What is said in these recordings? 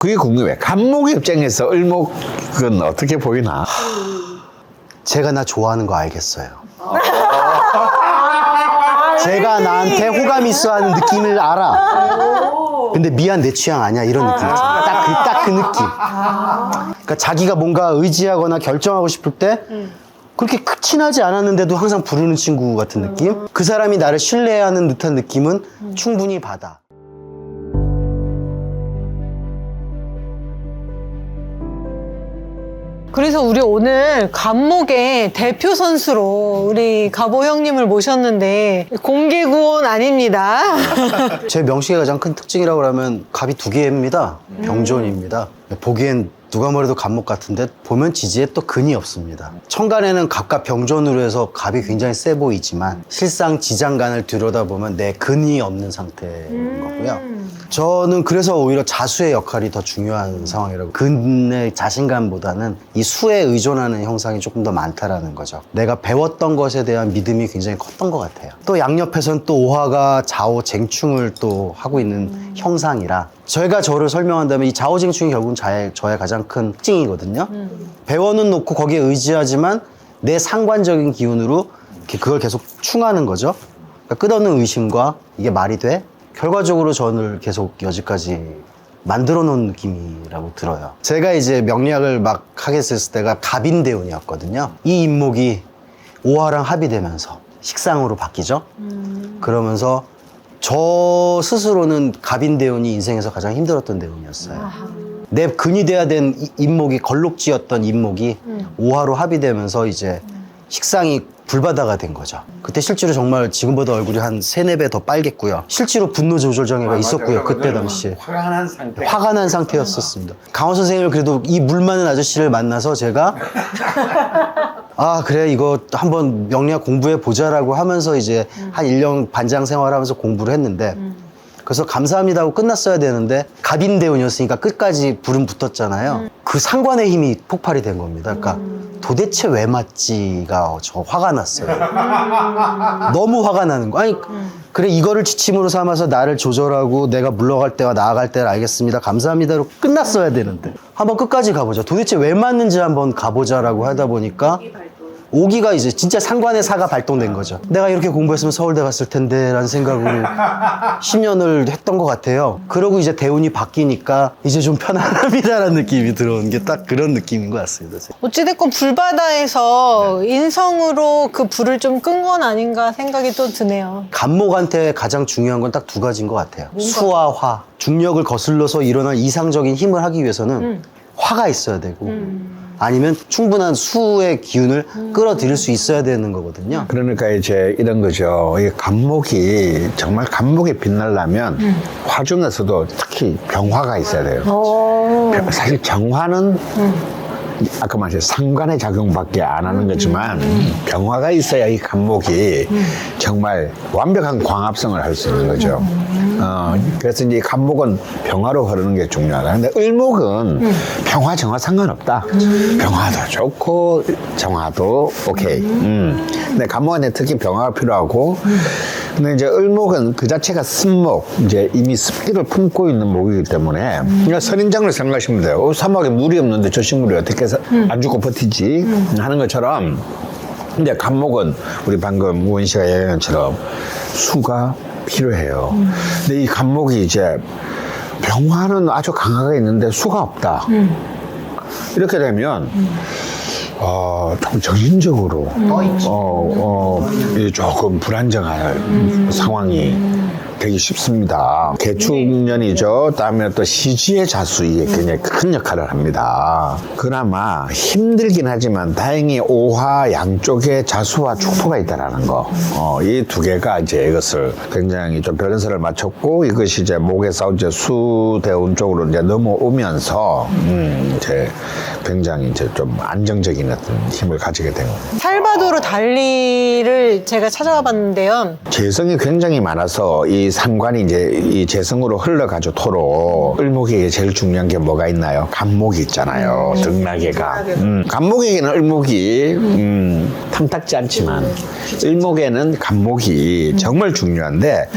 그게 궁금해. 간목 입장에서 을목은 어떻게 보이나? 제가 나 좋아하는 거 알겠어요. 제가 나한테 호감 있어 하는 느낌을 알아. 근데 미안, 내 취향 아니야. 이런 느낌 있잖아. 딱 그 느낌. 그러니까 자기가 뭔가 의지하거나 결정하고 싶을 때 그렇게 친하지 않았는데도 항상 부르는 친구 같은 느낌? 그 사람이 나를 신뢰하는 듯한 느낌은 충분히 받아. 그래서 우리 오늘 간목의 대표 선수로 우리 가보 형님을 모셨는데 공개 구원 아닙니다. 제 명식의 가장 큰 특징이라고 하면 갑이 2개입니다. 병존입니다. 보기엔 누가 뭐래도 갑목 같은데 보면 지지에 또 근이 없습니다. 천간에는 갑과 병존으로 해서 갑이 굉장히 세 보이지만 실상 지장간을 들여다보면 내 근이 없는 상태인 거고요. 저는 그래서 오히려 자수의 역할이 더 중요한 상황이라고. 근의 자신감보다는 이 수에 의존하는 형상이 조금 더 많다라는 거죠. 내가 배웠던 것에 대한 믿음이 굉장히 컸던 것 같아요. 또 양옆에선 또 오화가 좌우쟁충을 또 하고 있는 형상이라 저희가 저를 설명한다면 이 좌우쟁충이 결국은 저의 가장 큰 특징이거든요. 배워는 놓고 거기에 의지하지만 내 상관적인 기운으로 그걸 계속 충하는 거죠. 그러니까 끝없는 의심과 이게 말이 돼? 결과적으로 저를 계속 여지까지 만들어 놓은 느낌이라고 들어요. 제가 이제 명리학을 막 하겠을 때가 갑인대운이었거든요. 이 인목이 오화랑 합의되면서 식상으로 바뀌죠. 그러면서 저 스스로는 갑인대운이 인생에서 가장 힘들었던 대운이었어요. 내 근이 돼야 된 인목이 걸록지였던 인목이 오화로 합의되면서 이제 식상이 불바다가 된 거죠. 그때 실제로 정말 지금보다 얼굴이 한 3, 4배 더 빨갰고요. 실제로 분노 조절 장애가 있었고요. 그때 당시에. 화가 난 상태였었습니다. 강원 선생님을 그래도 이 물 많은 아저씨를 만나서 제가 아 그래 이거 한번 명리학 공부해 보자라고 하면서 이제 한 1년 반장 생활하면서 공부를 했는데 그래서 감사합니다 하고 끝났어야 되는데 갑인대운이었으니까 끝까지 불은 붙었잖아요. 그 상관의 힘이 폭발이 된 겁니다. 그러니까 도대체 왜 맞지가 저 화가 났어요. 너무 화가 나는 거. 아니 그래 이거를 지침으로 삼아서 나를 조절하고 내가 물러갈 때와 나아갈 때를 알겠습니다. 감사합니다로 끝났어야 되는데 한번 끝까지 가보자. 도대체 왜 맞는지 한번 가보자라고 하다 보니까 오기가 이제 진짜 상관의 사가 발동된 거죠. 내가 이렇게 공부했으면 서울대 갔을 텐데 라는 생각으로 10년을 했던 것 같아요. 그러고 이제 대운이 바뀌니까 이제 좀 편안합니다라는 느낌이 들어온 게 딱 그런 느낌인 것 같습니다. 어찌됐건 불바다에서 인성으로 그 불을 좀 끈 건 아닌가 생각이 또 드네요. 간목한테 가장 중요한 건 딱 2가지인 것 같아요. 수와 화. 중력을 거슬러서 일어날 이상적인 힘을 하기 위해서는 화가 있어야 되고 아니면 충분한 수의 기운을 끌어들일 수 있어야 되는 거거든요. 그러니까 이제 이런 거죠. 이 간목이 정말 간목이 빛나려면 화 중에서도 특히 병화가 있어야 돼요. 사실 정화는 아까 말했듯이 상관의 작용밖에 안 하는 거지만 병화가 있어야 이 간목이 정말 완벽한 광합성을 할 수 있는 거죠. 그래서 이제 간목은 병화로 흐르는 게 중요하다. 근데 을목은 병화, 정화 상관없다. 병화도 좋고 정화도 오케이. 근데 간목은 특히 병화가 필요하고 근데 이제 을목은 그 자체가 습목, 이제 이미 습기를 품고 있는 목이기 때문에 그러니까 선인장을 생각하시면 돼요. 사막에 물이 없는데 저 식물이 어떻게 안 죽고 버티지? 하는 것처럼 근데 간목은 우리 방금 우원 씨가 얘기한 것처럼 수가 필요해요. 근데 이 간목이 이제 병화는 아주 강하게 있는데 수가 없다. 이렇게 되면 좀 정신적으로 조금 불안정한 상황이 되기 쉽습니다. 개축년이죠. 다음에 또 시지의 자수 이게 굉장히 큰 역할을 합니다. 그나마 힘들긴 하지만 다행히 오화 양쪽에 자수와 축토가 있다라는 거. 이 2개가 이제 이것을 굉장히 좀 밸런스를 맞췄고 이것이 이제 목에서 이제 수대운 쪽으로 이제 넘어오면서 이제 굉장히 이제 좀 안정적인 어떤 힘을 가지게 된 겁니다. 살바도르 달리를 제가 찾아와 봤는데요. 재성이 굉장히 많아서 이 산관이 이제 이 재성으로 흘러가죠, 토로. 을목에게 제일 중요한 게 뭐가 있나요? 간목이 있잖아요. 등락에가. 간목에게는 을목이 탐탁지 않지만 을목에는 간목이 정말 중요한데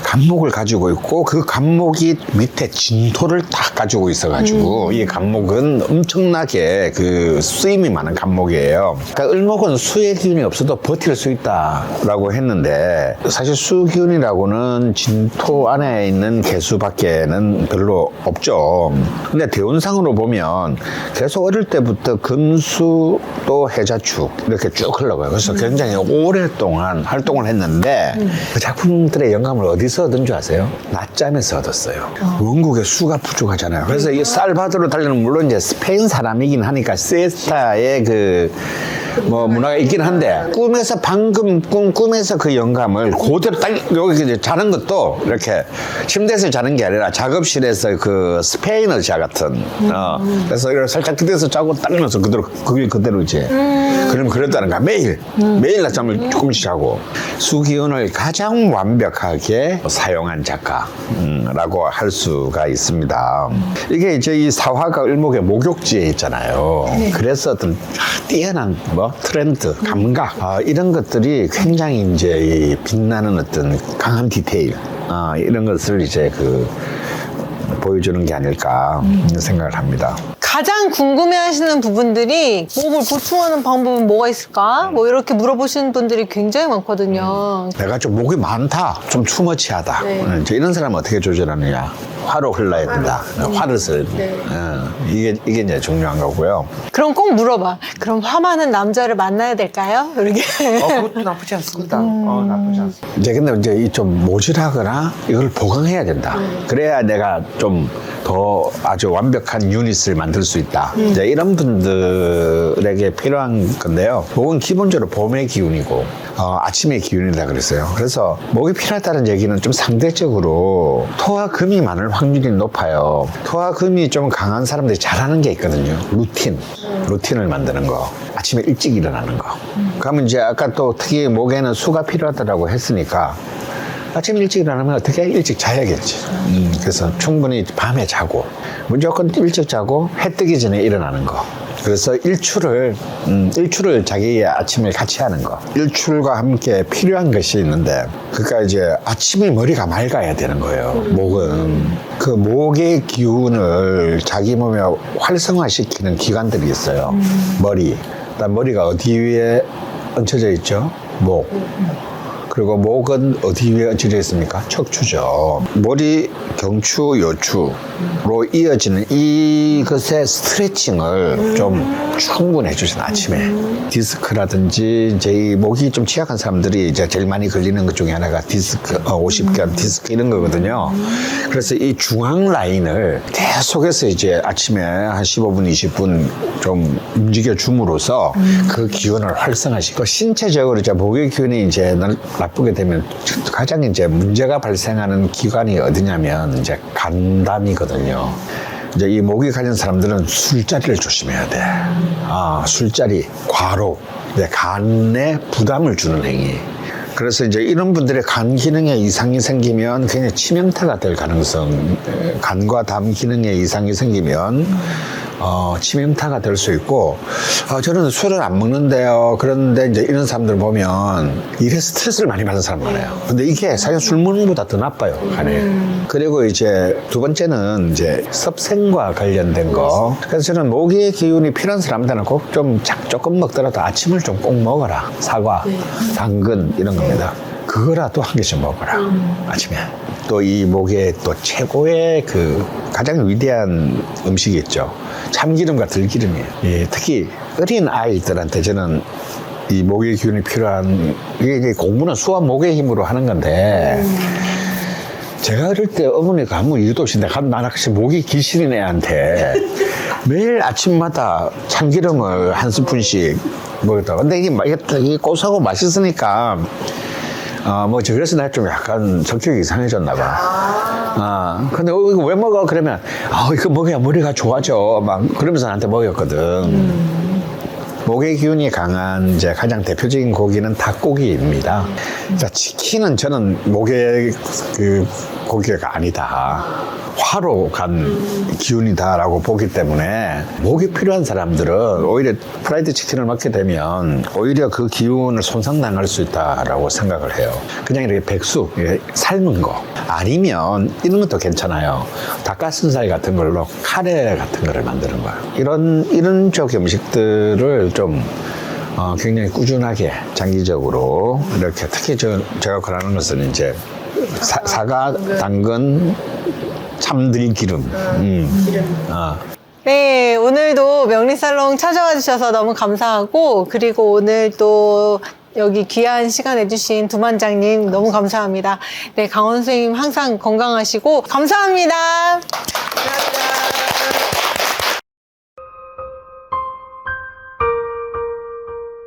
간목을 가지고 있고 그 간목이 밑에 진토를 딱 가지고 있어가지고 이 간목은 엄청나게 그 쓰임이 많은 간목이에요. 그러니까 을목은 수의 기운이 없어도 버틸 수 있다라고 했는데 사실 수 기운이라고는 진토 안에 있는 개수밖에는 별로 없죠. 근데 대운상으로 보면 계속 어릴 때부터 금수 또 해자축 이렇게 쭉 흘러가요. 그래서 굉장히 오랫동안 활동을 했는데 그 작품들의 영감을 어디서 얻은 줄 아세요? 낮잠에서 얻었어요. 원국의 수가 부족하잖아요. 그래서 이 살바도르 달리는 물론 이제 스페인 사람이긴 하니까 시에스타의 그 뭐 문화가 있긴 한데 꿈에서 방금 꿈에서 그 영감을 그대로 딱 여기 이제 자는 것도 이렇게 침대에서 자는 게 아니라 작업실에서 그 스페인 의자 같은 그래서 이렇게 살짝 기대서 자고 딱 일어나서 그대로 그게 그대로 이제 그럼 그랬다는 거야. 매일 낮잠을 조금씩 자고 수기운을 가장 완벽하게 사용한 작가라고 할 수가 있습니다. 이게 이제 이 사화가 을목의 목욕지에 있잖아요. 그래서 어떤 뛰어난 트렌드, 감각 이런 것들이 굉장히 이제 이 빛나는 어떤 강한 디테일 이런 것을 이제 그 보여주는 게 아닐까 생각을 합니다. 가장 궁금해하시는 부분들이 몸을 보충하는 방법은 뭐가 있을까? 뭐 이렇게 물어보시는 분들이 굉장히 많거든요. 내가 좀 목이 많다, 좀 투머치하다. 이제 이런 사람은 어떻게 조절하느냐? 화로 흘러야 된다. 화를 써야 된다. 이게 이제 중요한 거고요. 그럼 꼭 물어봐. 그럼 화 많은 남자를 만나야 될까요? 이렇게. 그것도 나쁘지 않습니다. 나쁘지 않습니다. 이제 근데 이제 이 좀 모질하거나 이걸 보강해야 된다. 그래야 내가 좀 더 아주 완벽한 유닛을 만들 수 있다. 이제 이런 분들에게 필요한 건데요. 목은 기본적으로 봄의 기운이고 아침의 기운이다 그랬어요. 그래서 목이 필요하다는 얘기는 좀 상대적으로 토와 금이 많을 확률이 높아요. 토와 금이 좀 강한 사람들이 잘하는 게 있거든요. 루틴을 만드는 거. 아침에 일찍 일어나는 거. 그러면 이제 아까 또 특히 목에는 수가 필요하다고 했으니까 아침 일찍 일어나면 어떻게 일찍 자야겠지. 그래서 충분히 밤에 자고 무조건 일찍 자고 해 뜨기 전에 일어나는 거. 그래서 일출을 자기의 아침을 같이 하는 거. 일출과 함께 필요한 것이 있는데, 그러니까 이제 아침에 머리가 맑아야 되는 거예요. 목은. 그 목의 기운을 자기 몸에 활성화시키는 기관들이 있어요. 머리. 그다음 머리가 어디 위에 얹혀져 있죠? 목. 그리고 목은 어디 위에 얹혀져 있습니까? 척추죠. 머리, 경추, 요추로 이어지는 이것의 스트레칭을 좀 충분히 해주시는 아침에. 디스크라든지 이제 이 목이 좀 취약한 사람들이 이제 제일 많이 걸리는 것 중에 하나가 디스크, 50견 디스크 이런 거거든요. 그래서 이 중앙 라인을 계속해서 이제 아침에 한 15분, 20분 좀 움직여 줌으로써 그 기운을 활성화시키고 신체적으로 이제 목의 기운이 이제 나쁘게 되면 가장 이제 문제가 발생하는 기관이 어디냐면 이제 간담이거든요. 이제 이 목이 가진 사람들은 술자리를 조심해야 돼. 술자리, 과로, 간에 부담을 주는 행위. 그래서 이제 이런 분들의 간 기능에 이상이 생기면 그냥 치명타가 될 가능성, 간과 담 기능에 이상이 생기면 치명타가 될 수 있고, 저는 술을 안 먹는데요. 그런데 이제 이런 사람들 보면 일에 스트레스를 많이 받는 사람 많아요. 근데 이게 사실 술 먹는 것보다 더 나빠요, 간에. 그리고 이제 두 번째는 이제 섭생과 관련된 거. 그래서 저는 목의 기운이 필요한 사람들은 꼭 좀 조금 먹더라도 아침을 좀 꼭 먹어라. 사과, 당근 이런 겁니다. 그거라도 한 개씩 먹어라. 아침에. 또 이 목에 또 최고의 그 가장 위대한 음식이 있죠. 참기름과 들기름이에요. 예, 특히 어린 아이들한테 저는 이 목의 기운이 필요한, 이게 공부는 수와 목의 힘으로 하는 건데, 제가 어릴 때 어머니가 아무 이유도 없이 내가 나락시 목이 기시린 애한테 매일 아침마다 참기름을 한 스푼씩 먹었다. 근데 이게 고소하고 맛있으니까 그래서 내가 좀 약간 성격이 이상해졌나 봐. 근데 이거 왜 먹어? 그러면, 이거 먹어야 머리가 좋아져. 막, 그러면서 나한테 먹였거든. 목의 기운이 강한 이제 가장 대표적인 고기는 닭고기입니다. 자, 치킨은 저는 목의 그 고기가 아니다. 화로 간 기운이다라고 보기 때문에 목이 필요한 사람들은 오히려 프라이드 치킨을 먹게 되면 오히려 그 기운을 손상당할 수 있다라고 생각을 해요. 그냥 이렇게 백숙, 삶은 거 아니면 이런 것도 괜찮아요. 닭가슴살 같은 걸로 카레 같은 거를 만드는 거예요. 이런 쪽 음식들을 좀 굉장히 꾸준하게 장기적으로 이렇게 특히 제가 권하는 것은 이제 사과, 당근, 참들기름. 네, 오늘도 명리살롱 찾아와 주셔서 너무 감사하고, 그리고 오늘 또 여기 귀한 시간 내주신 두만장님 너무 감사합니다. 네, 강원 선생님 항상 건강하시고 감사합니다.